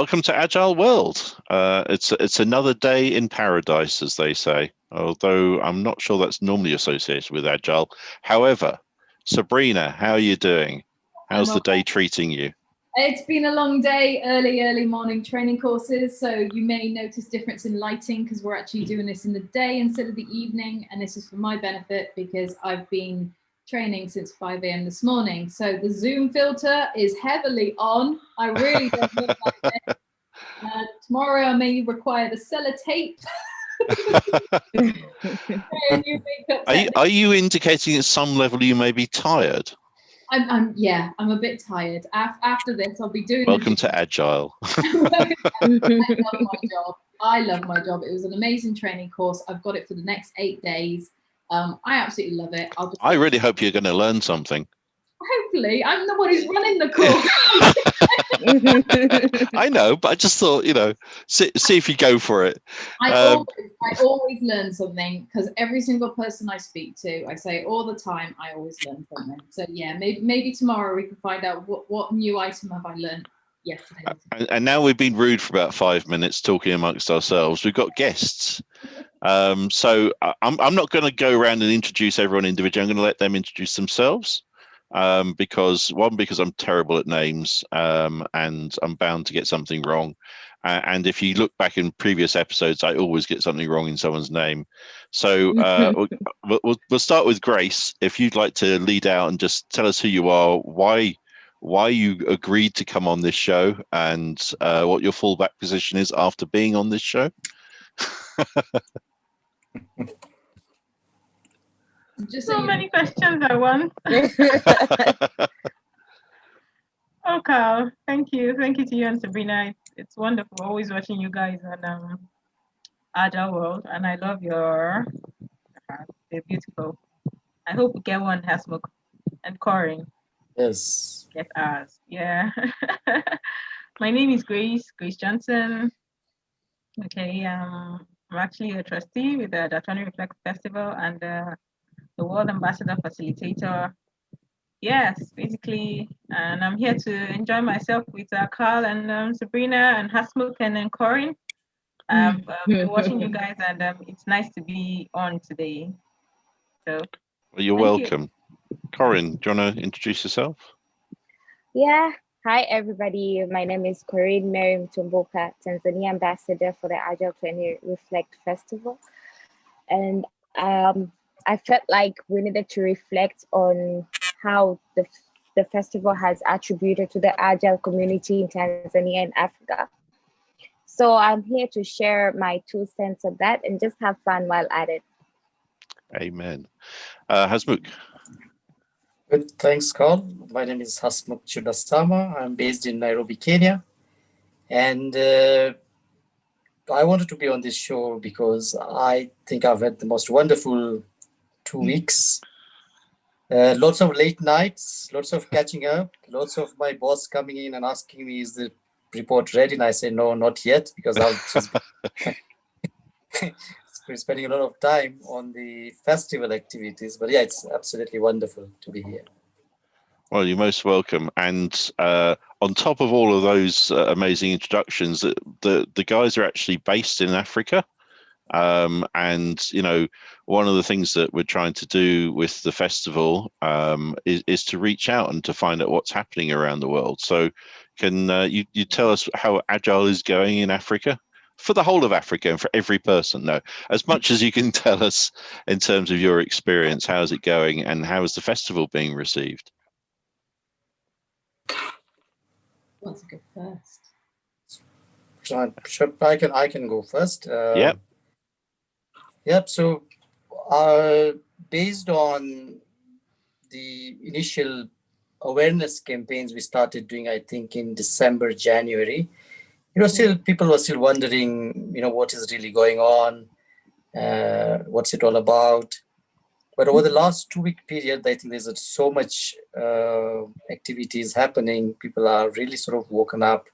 Welcome to Agile World. It's another day in paradise, as they say, although I'm not sure that's normally associated with Agile. However, Sabrina, how are you doing? How's the day treating you? It's been a long day, early morning training courses, so you may notice difference in lighting because we're actually doing this in the day instead of the evening, and this is for my benefit because I've been training since 5 a.m. this morning. So the Zoom filter is heavily on. I really don't look like it. Tomorrow I may require the sellotape. Are you indicating at some level you may be tired? I'm a bit tired. After this, I'll be doing. Welcome to Agile. I love my job. It was an amazing training course. I've got it for the next 8 days. I absolutely love it. I really hope you're going to learn something. Hopefully, I'm the one who's running the course. I know, but I just thought, see if you go for it. I always learn something because every single person I speak to, I say all the time, I always learn something. So yeah, maybe tomorrow we can find out what new item have I learned yesterday. And now we've been rude for about 5 minutes talking amongst ourselves. We've got guests. So I'm not going to go around and introduce everyone individually. I'm going to let them introduce themselves. Because I'm terrible at names, and I'm bound to get something wrong. And if you look back in previous episodes, I always get something wrong in someone's name. So we'll start with Grace. If you'd like to lead out and just tell us who you are, why you agreed to come on this show, and what your fallback position is after being on this show. Just so many questions at once. Oh, Karl, thank you to you and Sabrina. It's wonderful always watching you guys on Agile World, and I love your. They're beautiful. I hope we get one, Hasmukh and Corrinne. Yes. Get ours. Yeah. My name is Grace Johnson. Okay. I'm actually a trustee with the Agile20Reflect Festival and the World Ambassador Facilitator. Yes, basically, and I'm here to enjoy myself with Karl and Sabrina and Hasmukh and then Corrinne. I've been watching you guys, and it's nice to be on today. So, well, you're welcome. Corrinne, do you want to introduce yourself? Yeah. Hi, everybody. My name is Corrinne Mtumbuka, Tanzania Ambassador for the Agile20Reflect Festival. And I felt like we needed to reflect on how the festival has attributed to the Agile community in Tanzania and Africa. So I'm here to share my 2 cents of that and just have fun while at it. Amen. Hasmukh. Good, thanks, Karl. My name is Hasmukh Chudasama. I'm based in Nairobi, Kenya. And I wanted to be on this show because I think I've had the most wonderful 2 weeks. Lots of late nights, lots of catching up, lots of my boss coming in and asking me, is the report ready? And I say, no, not yet, because we're spending a lot of time on the festival activities. But yeah, it's absolutely wonderful to be here. Well, you're most welcome. And on top of all of those amazing introductions, the guys are actually based in Africa. And one of the things that we're trying to do with the festival is to reach out and to find out what's happening around the world. So can you tell us how Agile is going in Africa, for the whole of Africa and for every person? No, as much as you can tell us in terms of your experience. How's it going, and how is the festival being received? Who wants to go first? Sure, I can go first. Yep. So based on the initial awareness campaigns we started doing, I think in December, January, people were still wondering, what is really going on, what's it all about. But over the last 2-week period, I think there's so much activities happening. People are really sort of woken up.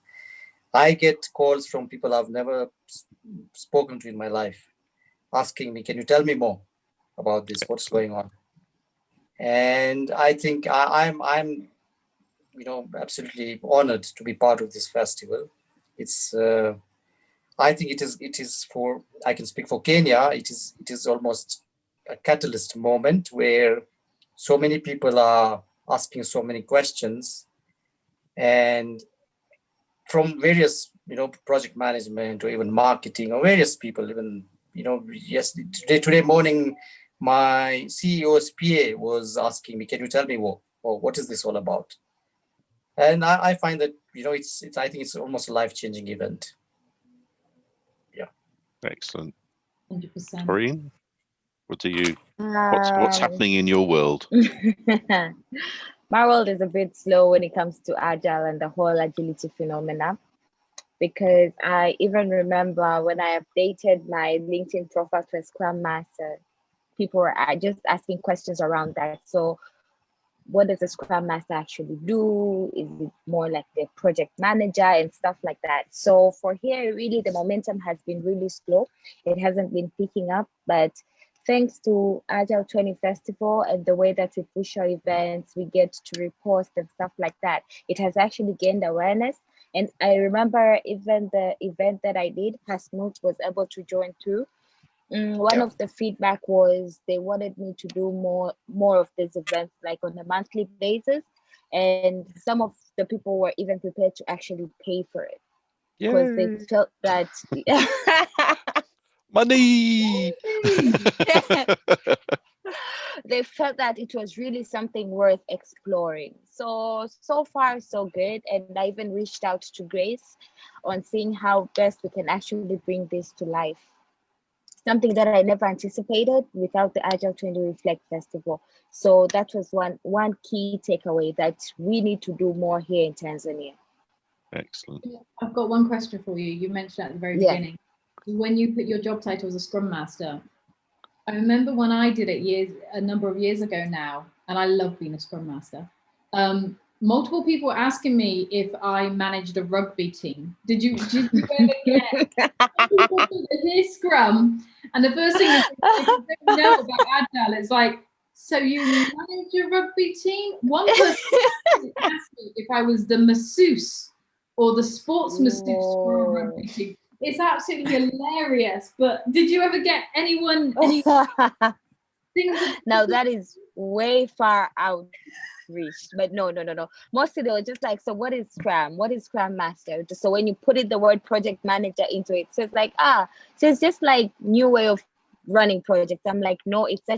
I get calls from people I've never spoken to in my life, asking me, can you tell me more about this? What's going on? And I think I'm absolutely honored to be part of this festival. It's I think it is for, I can speak for Kenya, it is almost a catalyst moment where so many people are asking so many questions, and from various, project management or even marketing or various people, even, yes, today morning, my CEO's PA was asking me, can you tell me what is this all about? And I find that, it's I think it's almost a life-changing event. Excellent. 100%. Corrine, what's happening in your world? My world is a bit slow when it comes to Agile and the whole agility phenomena, because I even remember when I updated my LinkedIn profile to a Scrum Master, people were just asking questions around that. So what does a Scrum Master actually do? Is it more like the project manager and stuff like that? So for here, really, the momentum has been really slow. It hasn't been picking up, but thanks to Agile20 Festival and the way that we push our events, we get to repost and stuff like that, it has actually gained awareness. And I remember even the event that I did, Hasmukh was able to join too. One of the feedback was they wanted me to do more of these events, like on a monthly basis, and some of the people were even prepared to actually pay for it because they felt that Money. they felt that it was really something worth exploring. So far so good, and I even reached out to Grace on seeing how best we can actually bring this to life. Something that I never anticipated without the Agile20Reflect Festival. So that was one key takeaway, that we need to do more here in Tanzania. Excellent. I've got one question for you. You mentioned at the very beginning, when you put your job title as a Scrum Master, I remember when I did it a number of years ago now, and I love being a Scrum Master. Multiple people were asking me if I managed a rugby team. Did you ever get people hear Scrum, and the first thing is they don't know about Agile. It's like, so you manage a rugby team? One person asked me if I was the masseuse or the sports masseuse for a rugby team. It's absolutely hilarious. But did you ever get any things? No, that is way far out reached. But no. Mostly they were just like, so what is Scrum? What is Scrum Master? Just so when you put the word project manager into it, so it's like, so it's just like new way of running projects. I'm like, no, it's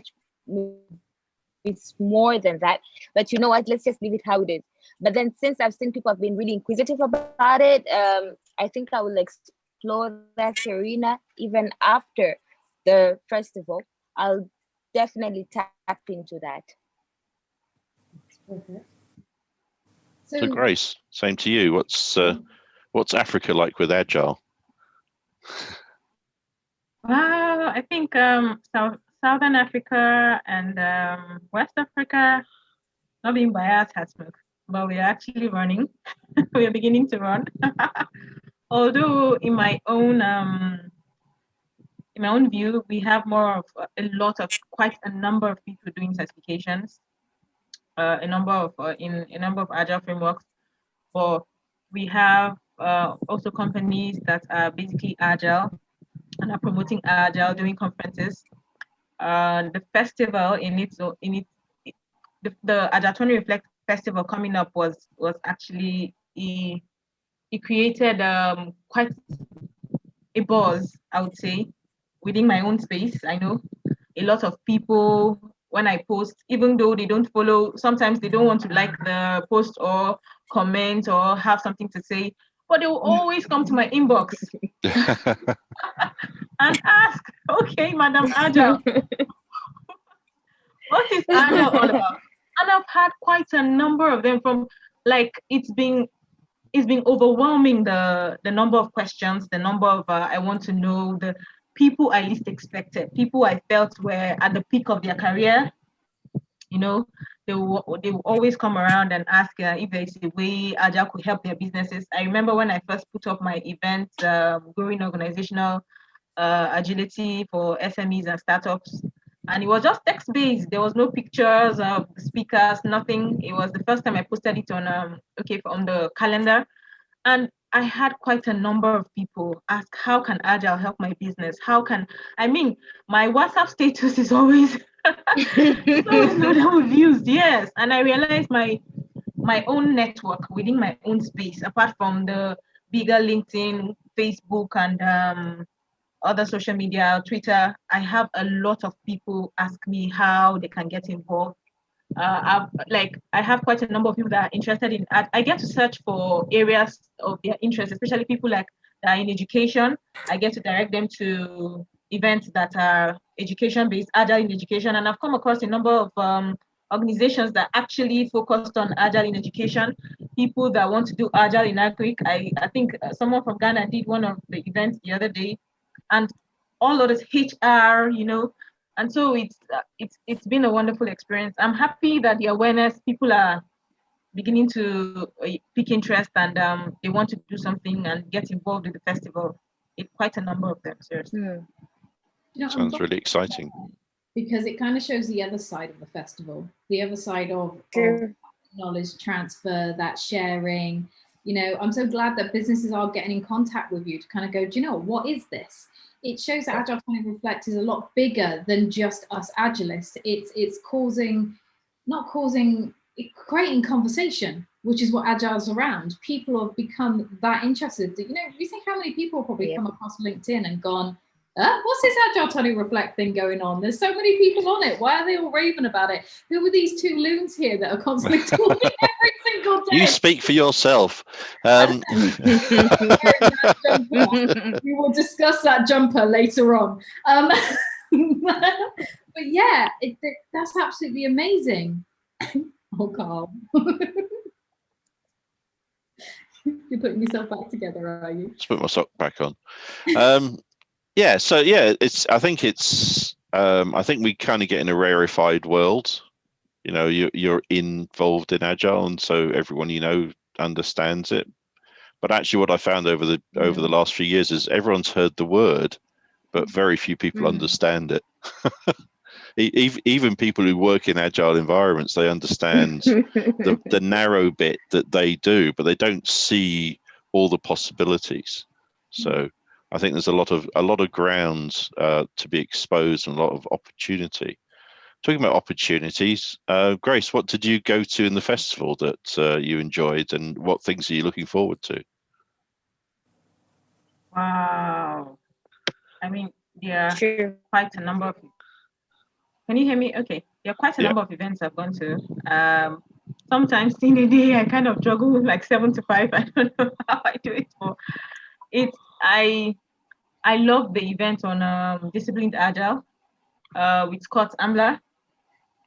more than that. But you know what? Let's just leave it how it is. But then since I've seen people have been really inquisitive about it, I think I will explore that arena even after the festival. I'll definitely tap into that. Okay. So Grace, same to you. What's Africa like with Agile? Well, I think Southern Africa and West Africa, not being biased, Hasmukh, but we are actually running. We are beginning to run. Although in my own view, we have more of quite a number of people doing certifications, a number of Agile frameworks, but we have also companies that are basically Agile and are promoting Agile, doing conferences. The festival the Agile20Reflect festival coming up was actually it created quite a buzz, I would say, within my own space. I know a lot of people, when I post, even though they don't follow, sometimes they don't want to like the post or comment or have something to say, but they will always come to my inbox and ask, okay, Madam Agile, what is Agile all about? And I've had quite a number of them from, like, it's been overwhelming, the number of questions, the number of I want to know, the people I least expected, people I felt were at the peak of their career. They will always come around and ask if there is a way Agile could help their businesses. I remember when I first put up my event, growing organizational agility for SMEs and startups, and it was just text-based. There was no pictures of the speakers, nothing. It was the first time I posted it on on the calendar, and I had quite a number of people ask, how can Agile help my business? My WhatsApp status is always loaded with views, yes. And I realized my own network within my own space, apart from the bigger LinkedIn, Facebook, and other social media, Twitter, I have a lot of people ask me how they can get involved. I have quite a number of people that are interested in art. I get to search for areas of their interest, especially people that are in education. I get to direct them to events that are education-based, Agile in education. And I've come across a number of organizations that actually focused on Agile in education, people that want to do Agile in agric. I think someone from Ghana did one of the events the other day, and all of this HR, and so it's been a wonderful experience. I'm happy that the awareness, people are beginning to pick interest, and they want to do something and get involved with the festival. It's quite a number of them, seriously. Sounds really exciting. Because it kind of shows the other side of the festival, the other side of knowledge transfer, that sharing. I'm so glad that businesses are getting in contact with you to kind of go, do you know, what is this? It shows that Agile20Reflect is a lot bigger than just us Agilists. It's creating conversation, which is what Agile's around. People have become that interested. You think how many people probably come across LinkedIn and gone, what's this Agile20Reflect thing going on? There's so many people on it. Why are they all raving about it? Who are these two loons here that are constantly talking every single day? You speak for yourself. We will discuss that jumper later on. But yeah, that's absolutely amazing. Oh, Karl. You're putting yourself back together, are you? Let's put my sock back on. I think we kind of get in a rarefied world. You're involved in Agile, and so everyone understands it. But actually, what I found over the last few years is everyone's heard the word, but very few people understand it. Even people who work in Agile environments, they understand the narrow bit that they do, but they don't see all the possibilities. So I think there's a lot of grounds to be exposed and a lot of opportunity. Talking about opportunities, Grace, what did you go to in the festival that you enjoyed, and what things are you looking forward to? Wow. There are quite a number of... Can you hear me? Okay. There are quite a number of events I've gone to. Sometimes in a day, I kind of juggle with like 7 to 5. I don't know how I do it. But I love the event on Disciplined Agile with Scott Ambler.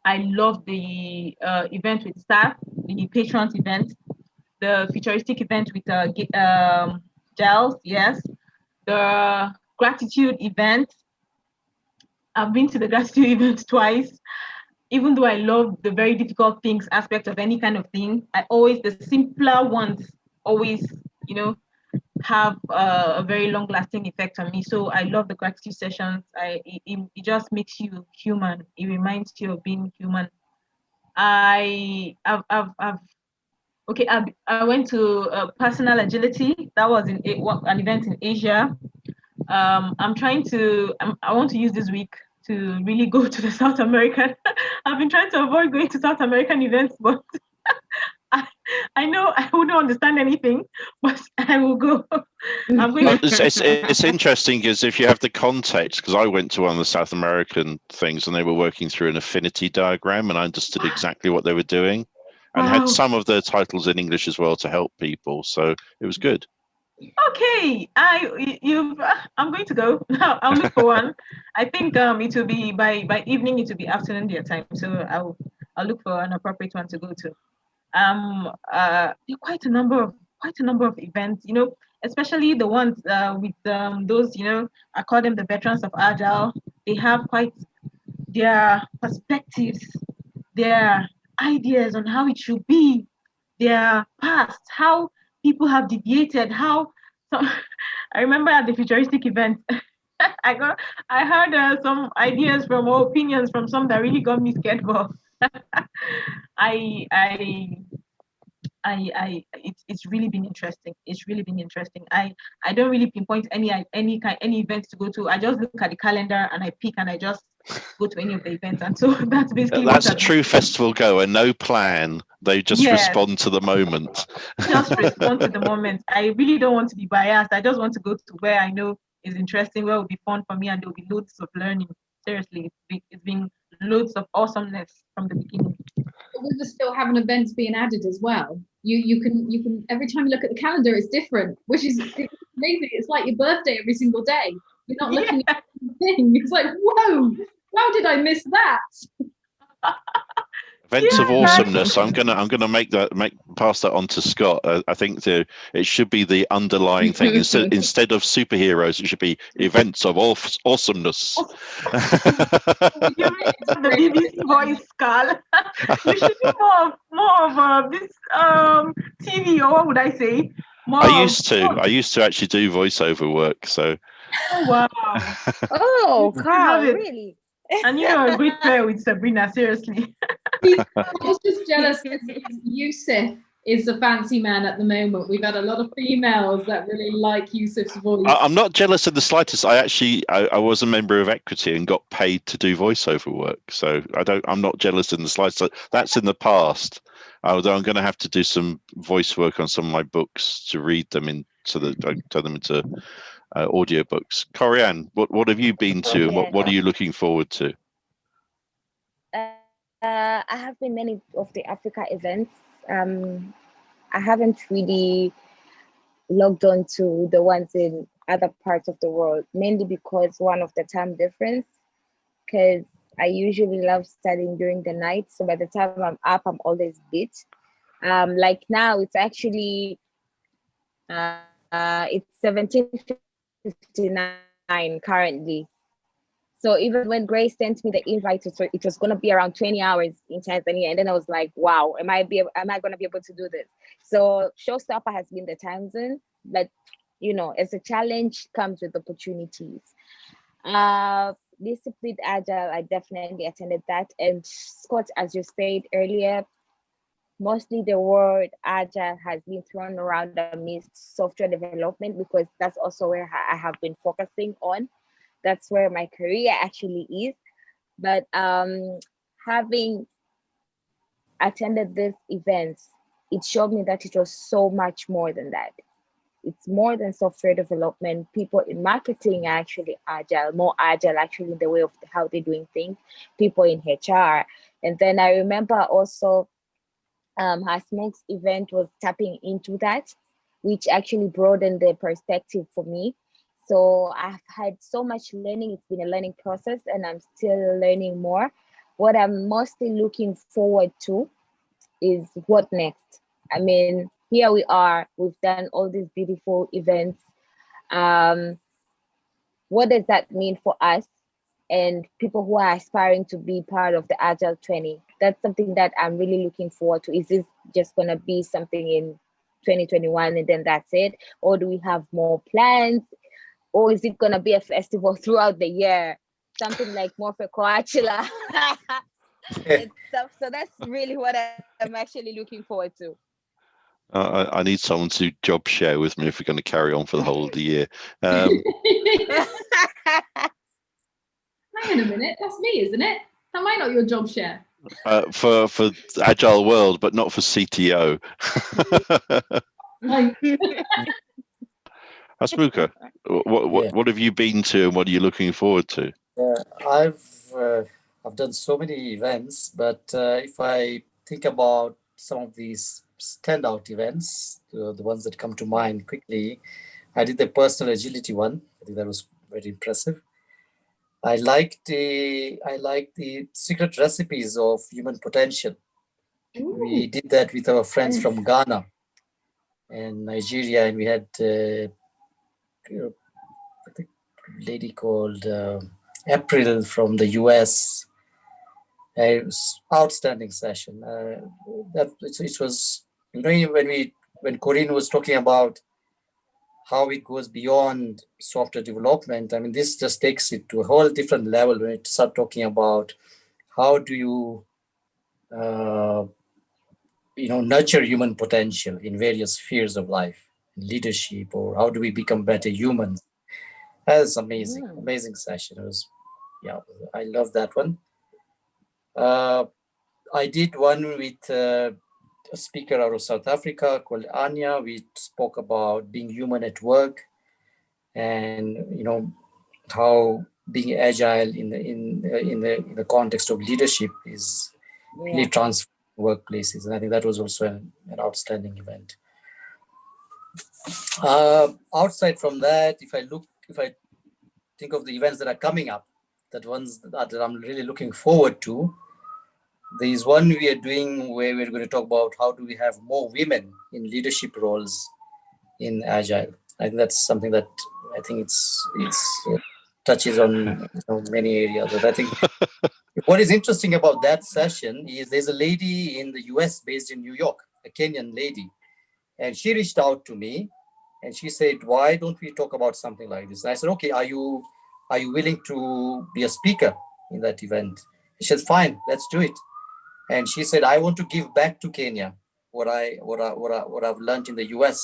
I love the event with staff, the patrons event, the futuristic event with Giles, yes, the gratitude event. I've been to the gratitude event twice. Even though I love the very difficult things aspect of any kind of thing, the simpler ones always, have a very long-lasting effect on me. So I love the gratitude sessions. It just makes you human. It reminds you of being human. I went to personal agility. That was an event in Asia. I want to use this week to really go to the South American. I've been trying to avoid going to South American events, but I know I wouldn't understand anything, but I will go. It's interesting because if you have the context, because I went to one of the South American things and they were working through an affinity diagram, and I understood exactly what they were doing, and had some of the titles in English as well to help people. So it was good. Okay, I'm going to go. I'll look for one. I think it will be by evening. It will be afternoon their time, so I'll look for an appropriate one to go to. There are quite a number of events, especially the ones with those, I call them the veterans of Agile. They have quite their perspectives, their ideas on how it should be, their past, how people have deviated, I remember at the futuristic event, I heard some ideas or opinions from some that really got me scared, but I it's really been interesting. It's really been interesting. I don't really pinpoint any events to go to. I just look at the calendar and I pick and I just go to any of the events. And so that's basically That's a true festival goer. No plan. They just respond to the moment. Just respond to the moment. I really don't want to be biased. I just want to go to where I know is interesting, where will be fun for me, and there will be loads of learning. Seriously, it's been loads of awesomeness from the beginning. We were still having events being added as well. You can every time you look at the calendar, it's different, which is amazing. It's like your birthday every single day. You're not looking at the thing. It's like, whoa, how did I miss that? Events of awesomeness. I'm gonna pass that on to Scott. I think it should be the underlying thing. Instead of superheroes, it should be events of awesomeness. You're the BBC voice, Karl. You should do more of this TV, or what would I say? I used to actually do voiceover work. So. Oh wow. Oh, Karl, really? And you're a great player with Sabrina, seriously. I was just jealous because Yusuf is the fancy man at the moment. We've had a lot of females that really like Yusuf's voice. I'm not jealous in the slightest. I was a member of Equity and got paid to do voiceover work. So I'm not jealous in the slightest. That's in the past. Although I'm going to have to do some voice work on some of my books to read them turn them into audiobooks. Corrinne, what have you been to, and what are you looking forward to? I have been many of the Africa events. I haven't really logged on to the ones in other parts of the world, mainly because one of the time difference, because I usually love studying during the night. So by the time I'm up, I'm always beat. Like now it's actually, it's 17:59 currently. So even when Grace sent me the invite, it was going to be around 20 hours in Tanzania. And then I was like, wow, am I going to be able to do this? So showstopper has been the time zone, but as a challenge comes with opportunities. Disciplined Agile, I definitely attended that. And Scott, as you said earlier, mostly the word Agile has been thrown around amidst software development, because that's also where I have been focusing on. That's where my career actually is. But having attended these events, it showed me that it was so much more than that. It's more than software development. People in marketing are actually agile, more agile actually in the way of how they're doing things, people in HR. And then I remember also Hasmukh's event was tapping into that, which actually broadened the perspective for me. So I've had so much learning. It's been a learning process and I'm still learning more. What I'm mostly looking forward to is what next. I mean, here we are, we've done all these beautiful events. What does that mean for us and people who are aspiring to be part of the Agile 20? That's something that I'm really looking forward to. Is this just gonna be something in 2021 and then that's it? Or do we have more plans? Or is it gonna be a festival throughout the year? Something like more for Coachella and stuff. So that's really what I'm actually looking forward to. I need someone to job share with me if we're going to carry on for the whole of the year. Hang on a minute, that's me, isn't it? Am I not your job share? For Agile World, but not for CTO. Hasmukh, what have you been to and what are you looking forward to? I've done so many events, but if I think about some of these standout events, the ones that come to mind quickly, I did the personal agility one. I think that was very impressive. I like the secret recipes of human potential. Ooh. We did that with our friends from Ghana and Nigeria, and we had I think a lady called April from the US. It was outstanding session. It was, when Corrinne was talking about how it goes beyond software development, I mean, this just takes it to a whole different level when it start talking about how do you nurture human potential in various spheres of life, leadership, or how do we become better humans. That's amazing, amazing session. It was, yeah, I love that one. I did one with a speaker out of South Africa called Anya. We spoke about being human at work, and how being agile in the context of leadership is really transforming workplaces. And I think that was also an outstanding event. Outside from that, if I think of the events that are coming up, that ones that I'm really looking forward to, there is one we are doing where we're going to talk about how do we have more women in leadership roles in Agile. I think that's something that I think it's touches on many areas. But I think what is interesting about that session is there's a lady in the US based in New York, a Kenyan lady, and she reached out to me and she said, why don't we talk about something like this? And I said, okay, are you willing to be a speaker in that event? She said, fine, let's do it. And she said, I want to give back to Kenya what I've learned in the US.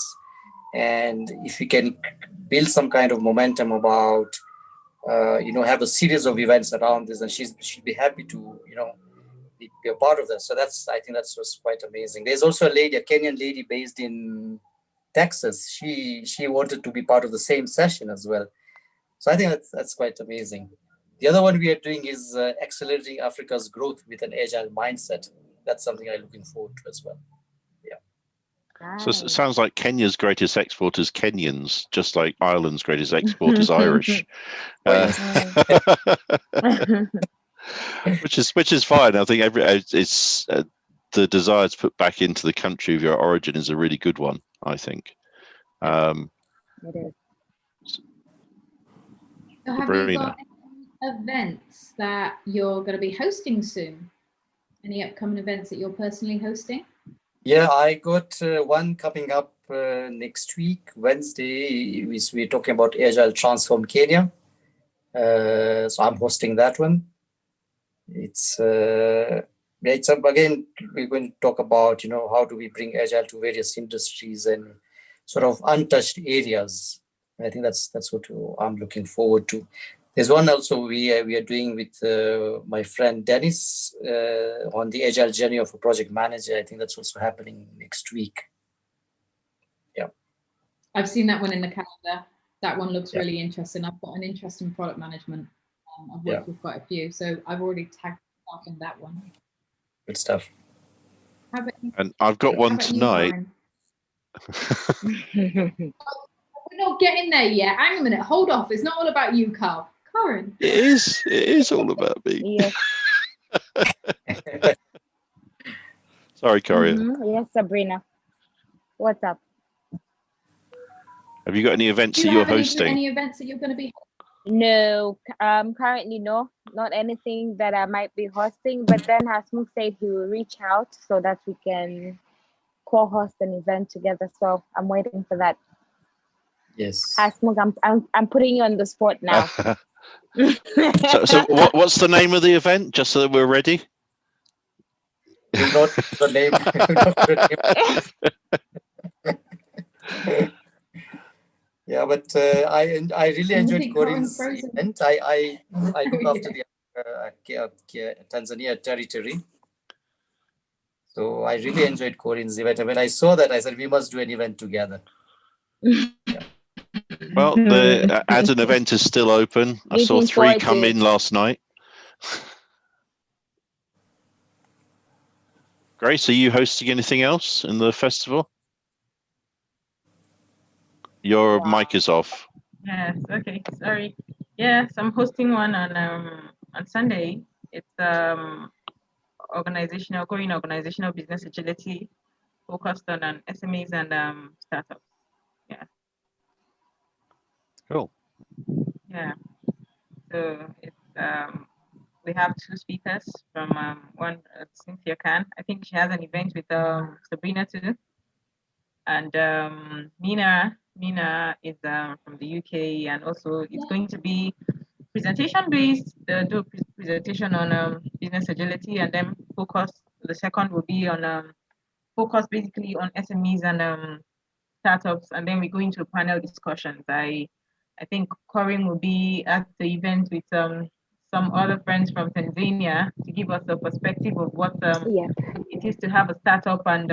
And if we can build some kind of momentum about, have a series of events around this, and she'd be happy to, be a part of that. So I think that's was quite amazing. There's also a Kenyan lady based in Texas. She wanted to be part of the same session as well. So I think that's quite amazing. The other one we are doing is accelerating Africa's growth with an agile mindset. That's something I'm looking forward to as well. Yeah. So it sounds like Kenya's greatest export is Kenyans, just like Ireland's greatest export is Irish. Which is fine. I think it's the desire to put back into the country of your origin is a really good one, I think. It is. So have you got any events that you're going to be hosting soon? Any upcoming events that you're personally hosting? Yeah, I got one coming up next week, Wednesday. We're talking about Agile Transform Kenya. So I'm hosting that one. It's again, we're going to talk about, how do we bring Agile to various industries and sort of untouched areas. I think that's what I'm looking forward to. There's one also we are doing with my friend Dennis on the Agile journey of a project manager. I think that's also happening next week. Yeah. I've seen that one in the calendar. That one looks really interesting. I've got an interest in product management. I've worked with quite a few, so I've already tagged myself in that one. Good stuff. And I've got one tonight. We're not getting there yet. Hang a minute. Hold off. It's not all about you, Karl. Corrinne. It is all about me. Yes. Sorry, Corrinne. Yes, Sabrina. What's up? Have you got any events that you're hosting? Any events that you're going to be hosting? No, currently no, not anything that I might be hosting. But then Hasmukh said he will reach out so that we can co-host an event together. So I'm waiting for that. Yes. Hasmukh, I'm putting you on the spot now. So what's the name of the event, just so that we're ready? Not the name. Yeah, but I really enjoyed Corrinne's event. I look after the Tanzania territory. So I really enjoyed Corrinne's event. And when I saw that, I said, we must do an event together. Yeah. Well, the as an event is still open. I saw 3 come in last night. Grace, are you hosting anything else in the festival? Your mic is off. Yes, okay, sorry. Yes, I'm hosting one on Sunday. It's Corrinne organizational business agility, focused on SMEs and startups. Yeah. Cool. Yeah. So it's we have 2 speakers from one Cynthia Khan. I think she has an event with Sabrina too, and Mina is from the UK, and also it's going to be presentation based. Do presentation on business agility, and then focus. The second will be on focus basically on SMEs and startups, and then we go into panel discussions. I think Corrinne will be at the event with some other friends from Tanzania to give us a perspective of what Yeah. it is to have a startup and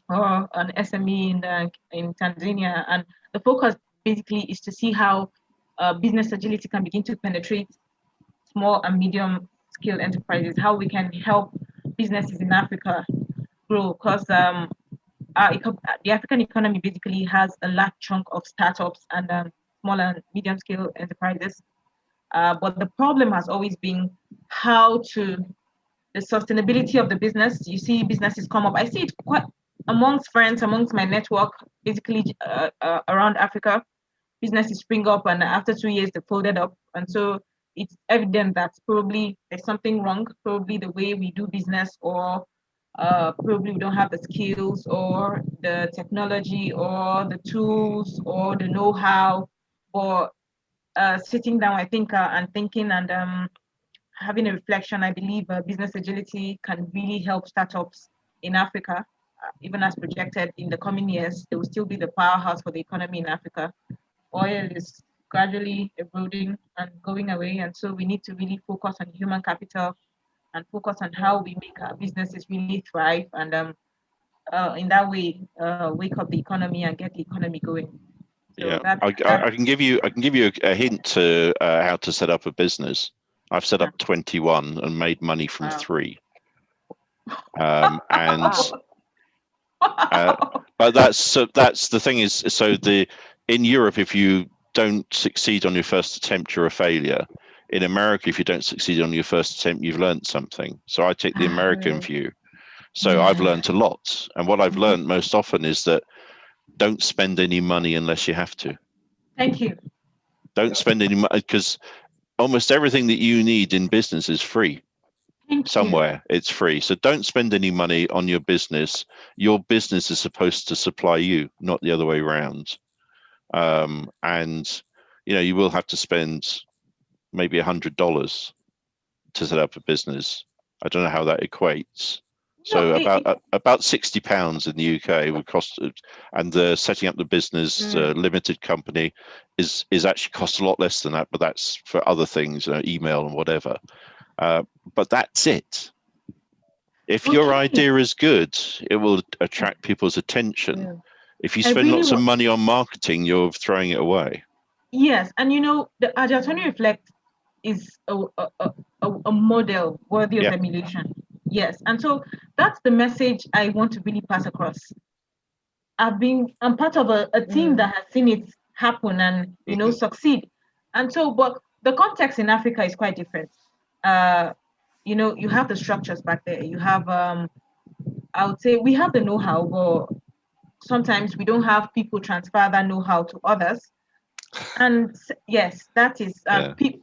or an SME in Tanzania. And the focus basically is to see how business agility can begin to penetrate small and medium scale enterprises, how we can help businesses in Africa grow, because the African economy basically has a large chunk of startups and small and medium scale enterprises. But the problem has always been how to the sustainability of the business. You see businesses come up. I see it quite amongst friends, amongst my network, basically around Africa. Businesses spring up, and after 2 years, they folded up. And so it's evident that probably there's something wrong, probably the way we do business, or probably we don't have the skills or the technology or the tools or the know-how, or sitting down, I think, and thinking and having a reflection. I believe business agility can really help startups in Africa. Even as projected in the coming years, they will still be the powerhouse for the economy in Africa. Oil is gradually eroding and going away, and so we need to really focus on human capital and focus on how we make our businesses really thrive, and in that way wake up the economy and get the economy going. So yeah, I can give you a hint to how to set up a business. I've set up 21 and made money from 3. And but that's the thing is, so in Europe, if you don't succeed on your first attempt, you're a failure. In America, if you don't succeed on your first attempt, you've learned something. So I take the American view. So I've learned a lot, and what I've learned most often is that don't spend any money unless you have to. Thank you. Don't spend any money, because almost everything that you need in business is free. Somewhere it's free. So don't spend any money on your business. Your business is supposed to supply you, not the other way around. And you will have to spend maybe $100 to set up a business. I don't know how that equates. So about £60 in the UK would cost, and the setting up the business limited company is actually costs a lot less than that, but that's for other things, email and whatever. But that's it. If your idea is good, it will attract people's attention. Yeah. If you spend lots of money on marketing, you're throwing it away. Yes, and the Agile20Reflect is a model worthy of emulation. Yes, and so that's the message I want to really pass across. I'm part of a team that has seen it happen and succeed, and so but the context in Africa is quite different. You have the structures back there. You have I would say we have the know-how, but sometimes we don't have people transfer that know-how to others. And yes, that is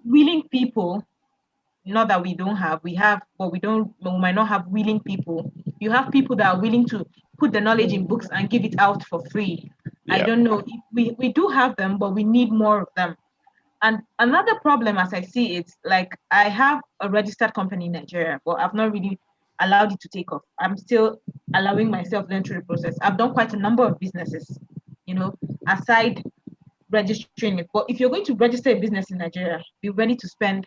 willing people. Not that we don't have, we have, but we might not have willing people. You have people that are willing to put the knowledge in books and give it out for free. Yeah. I don't know if we do have them, but we need more of them. And another problem, as I see it, like I have a registered company in Nigeria, but I've not really allowed it to take off. I'm still allowing myself to enter the process. I've done quite a number of businesses, aside registering it. But if you're going to register a business in Nigeria, be ready to spend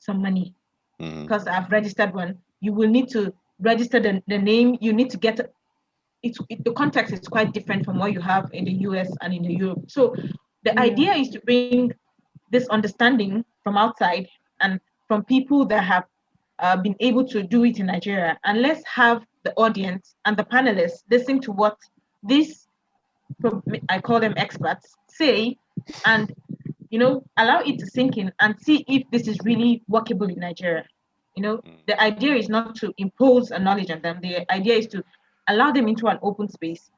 some money, because I've registered one. You will need to register the name. You need to get the context is quite different from what you have in the US and in the Europe. So the idea is to bring this understanding from outside and from people that have been able to do it in Nigeria, and let's have the audience and the panelists listen to what these, I call them experts, say, and allow it to sink in and see if this is really workable in Nigeria. The idea is not to impose a knowledge on them. The idea is to allow them into an open space,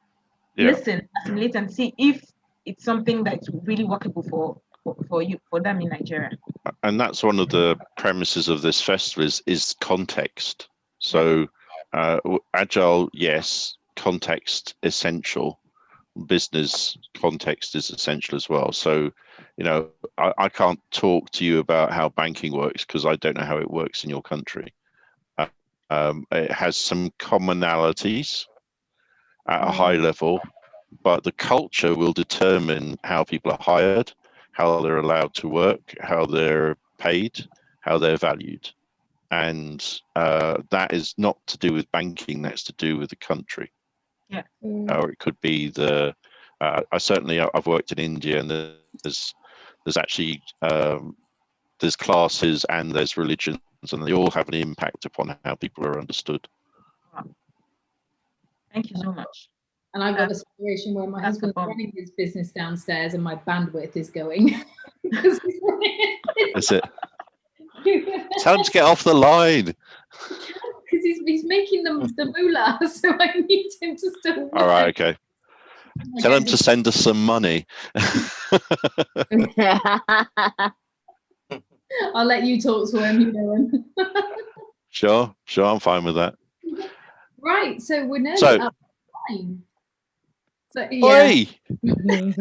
listen, assimilate, and see if it's something that's really workable for them in Nigeria. And that's one of the premises of this festival is context. So Agile, yes, context essential. Business context is essential as well. So, I can't talk to you about how banking works because I don't know how it works in your country. It has some commonalities, but it has some differences. So, I think at a high level, but the culture will determine how people are hired, how they're allowed to work, how they're paid, how they're valued. And that is not to do with banking, that's to do with the country. Yeah. Or it could be the, I've worked in India, and there's actually, there's classes and there's religions, and they all have an impact upon how people are understood. Wow. Thank you so much. And I've got a situation where my That's husband's the bomb. running his business downstairs and my bandwidth is going. Because he's running it. That's it. Tell him to get off the line. Because he's making the moolah, so I need him to still work. All right, okay. Tell him to send us some money. I'll let you talk to him, you know him. Sure, I'm fine with that. Right, so we're nearly So- up to time. So yeah, Oi! then,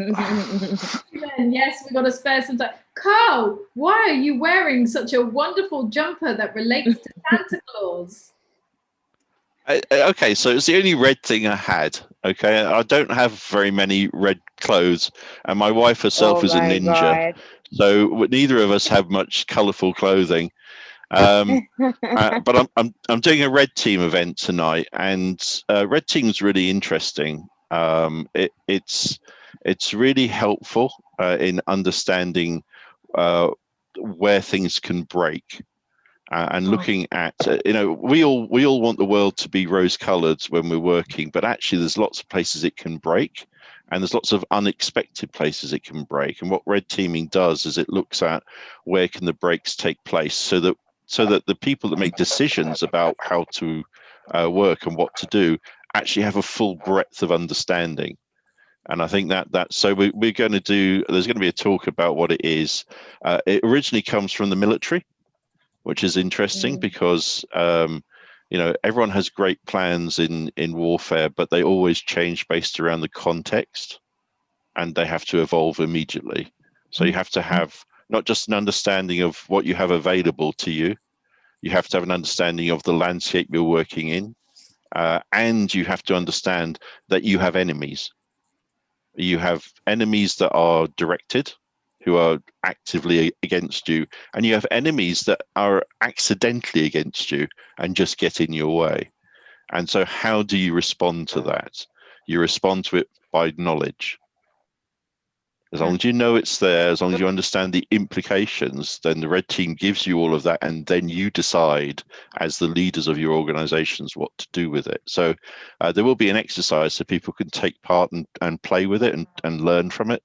yes, we've got to spare some time. Karl, why are you wearing such a wonderful jumper that relates to Santa Claus? Okay, so it's the only red thing I had. Okay, I don't have very many red clothes, and my wife herself is a ninja, so neither of us have much colourful clothing. But I'm doing a red team event tonight, and red team's really interesting. It's really helpful in understanding where things can break. And looking at, we all want the world to be rose-colored when we're working, but actually there's lots of places it can break, and there's lots of unexpected places it can break. And what red teaming does is it looks at where can the breaks take place, so that the people that make decisions about how to work and what to do actually have a full breadth of understanding. And I think so we're going to do, there's going to be a talk about what it is. It originally comes from the military, which is interesting because everyone has great plans in warfare, but they always change based around the context, and they have to evolve immediately. So you have to have not just an understanding of what you have available to you, you have to have an understanding of the landscape you're working in, and you have to understand that you have enemies. You have enemies that are directed, who are actively against you, and you have enemies that are accidentally against you and just get in your way. And so how do you respond to that? You respond to it by knowledge. As long as you know it's there, as long as you understand the implications, then the red team gives you all of that, and then you decide as the leaders of your organizations what to do with it. So there will be an exercise so people can take part and play with it and learn from it.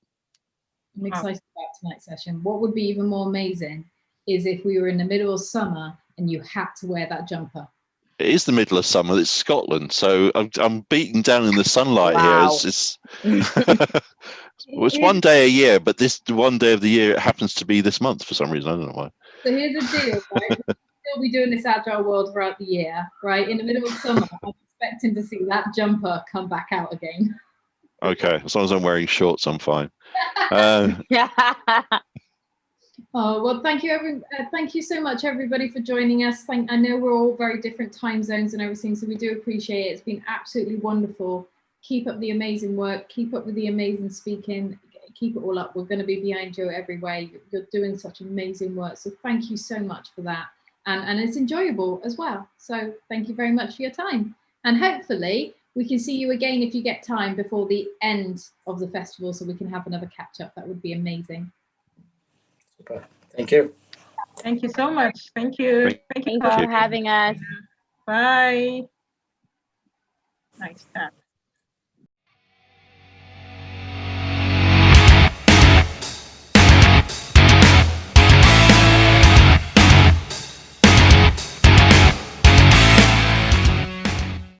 I'm excited about tonight's session. What would be even more amazing is if we were in the middle of summer and you had to wear that jumper. It is the middle of summer. It's Scotland, so I'm beaten down in the sunlight Wow. here. It's one day a year, but this one day of the year it happens to be this month for some reason. I don't know why. So here's the deal, right? We'll be doing this Agile World throughout the year, right? In the middle of summer, I'm expecting to see that jumper come back out again. Okay, as long as I'm wearing shorts, I'm fine. Oh, well, thank you so much, everybody, for joining us. I know we're all very different time zones and everything, so we do appreciate it. It's been absolutely wonderful. Keep up the amazing work. Keep up with the amazing speaking. Keep it all up. We're going to be behind you every way. You're doing such amazing work. So thank you so much for that. And it's enjoyable as well. So thank you very much for your time. And hopefully we can see you again if you get time before the end of the festival, so we can have another catch up. That would be amazing. Super. Thank you. Thank you so much. Thank you. Thank you for having us. Bye. Nice chat.